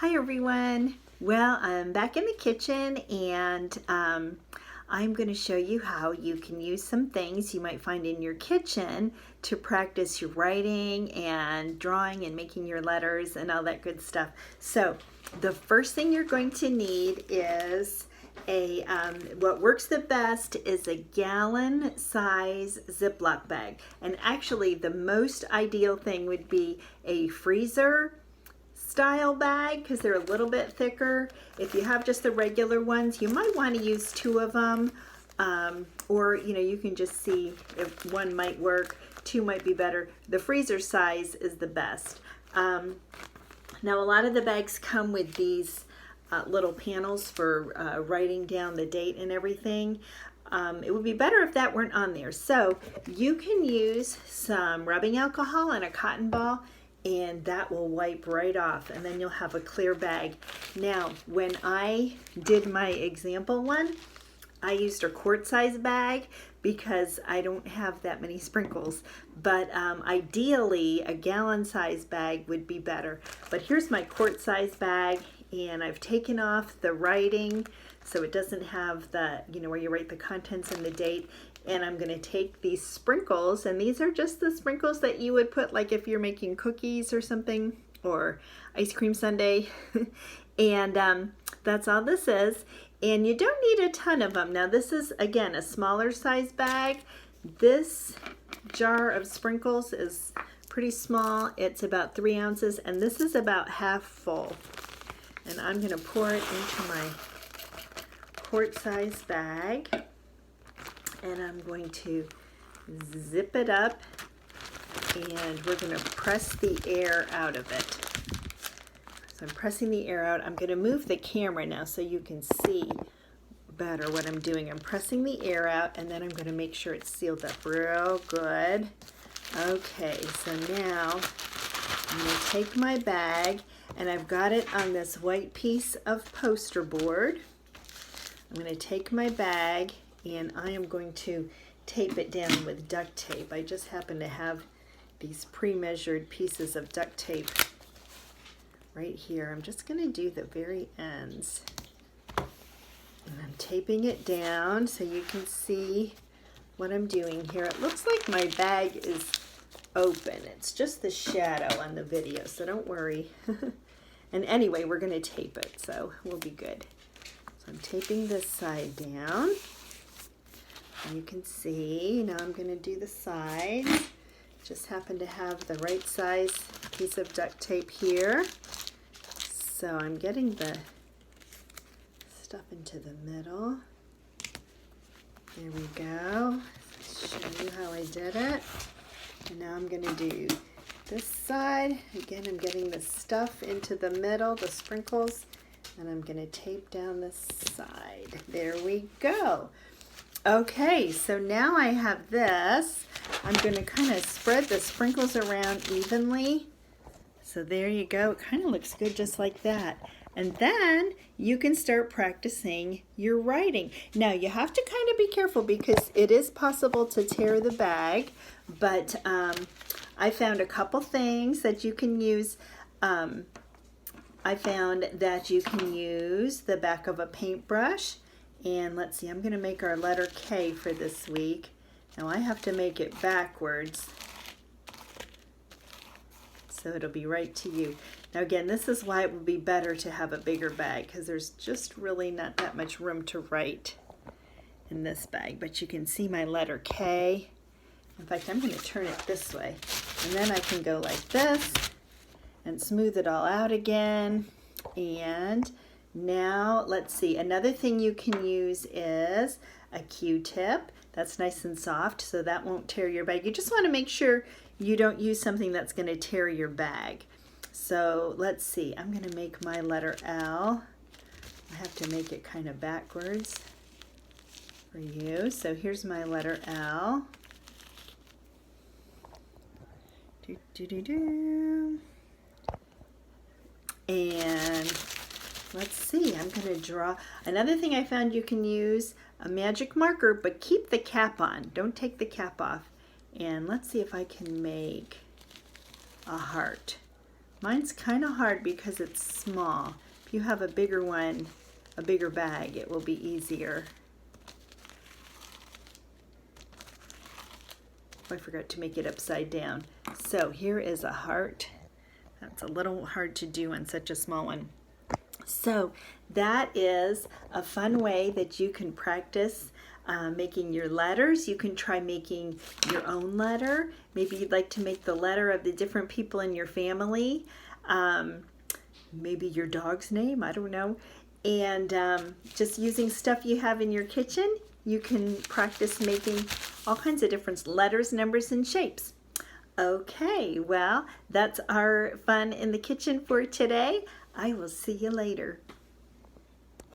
Hi everyone. Well, I'm back in the kitchen and I'm going to show you how you can use some things you might find in your kitchen to practice your writing and drawing and making your letters and all that good stuff. So the first thing you're going to need is what works the best is a gallon size Ziploc bag. And actually the most ideal thing would be a freezer style bag because they're a little bit thicker. If you have just the regular ones, you might want to use two of them, or you can just see if one might work, two might be better. The freezer size is the best. Now a lot of the bags come with these little panels for writing down the date and everything. It would be better if that weren't on there. So you can use some rubbing alcohol and a cotton ball, and that will wipe right off, and then you'll have a clear bag. Now, when I did my example one, I used a quart size bag because I don't have that many sprinkles, but ideally a gallon size bag would be better. But here's my quart size bag, and I've taken off the writing so it doesn't have the, where you write the contents and the date. And I'm going to take these sprinkles, and these are just the sprinkles that you would put like if you're making cookies or something, or ice cream sundae. And that's all this is. And you don't need a ton of them. Now this is, again, a smaller size bag. This jar of sprinkles is pretty small. It's about 3 ounces, and this is about half full. And I'm going to pour it into my quart size bag. And I'm going to zip it up, and we're going to press the air out of it. So I'm pressing the air out. I'm going to move the camera now so you can see better what I'm doing. I'm pressing the air out, and then I'm going to make sure it's sealed up real good. Okay, so now I'm going to take my bag, and I've got it on this white piece of poster board. I'm going to take my bag, and I am going to tape it down with duct tape. I just happen to have these pre-measured pieces of duct tape right here. I'm just going to do the very ends. And I'm taping it down so you can see what I'm doing here. It looks like my bag is open. It's just the shadow on the video, so don't worry. And anyway, we're going to tape it, so we'll be good. So I'm taping this side down. And you can see, now I'm going to do the sides. Just happen to have the right size piece of duct tape here. So I'm getting the stuff into the middle. There we go. Show you how I did it. And now I'm going to do this side. Again, I'm getting the stuff into the middle, the sprinkles, and I'm going to tape down this side. There we go. Okay, so now I have this. I'm going to kind of spread the sprinkles around evenly. So there you go. It kind of looks good just like that. And then you can start practicing your writing. Now you have to kind of be careful because it is possible to tear the bag, but I found a couple things that you can use. I found that you can use the back of a paintbrush. And let's see, I'm going to make our letter K for this week. Now I have to make it backwards, so it'll be right to you. Now again, this is why it would be better to have a bigger bag, because there's just really not that much room to write in this bag. But you can see my letter K. In fact, I'm going to turn it this way, and then I can go like this and smooth it all out again. And now, let's see, another thing you can use is a Q-tip. That's nice and soft, so that won't tear your bag. You just want to make sure you don't use something that's going to tear your bag. So let's see, I'm going to make my letter L. I have to make it kind of backwards for you. So here's my letter L. And let's see, I'm going to draw. Another thing I found, you can use a magic marker, but keep the cap on. Don't take the cap off. And let's see if I can make a heart Mine's kind of hard because it's small. If you have a bigger one, a bigger bag, it will be easier. I forgot to make it upside down. So here is a heart. That's a little hard to do on such a small one. So that is a fun way that you can practice making your letters. You can try making your own letter. Maybe you'd like to make the letter of the different people in your family. Maybe your dog's name, I don't know. And just using stuff you have in your kitchen, you can practice making all kinds of different letters, numbers, and shapes. Okay, well, that's our fun in the kitchen for today. I will see you later.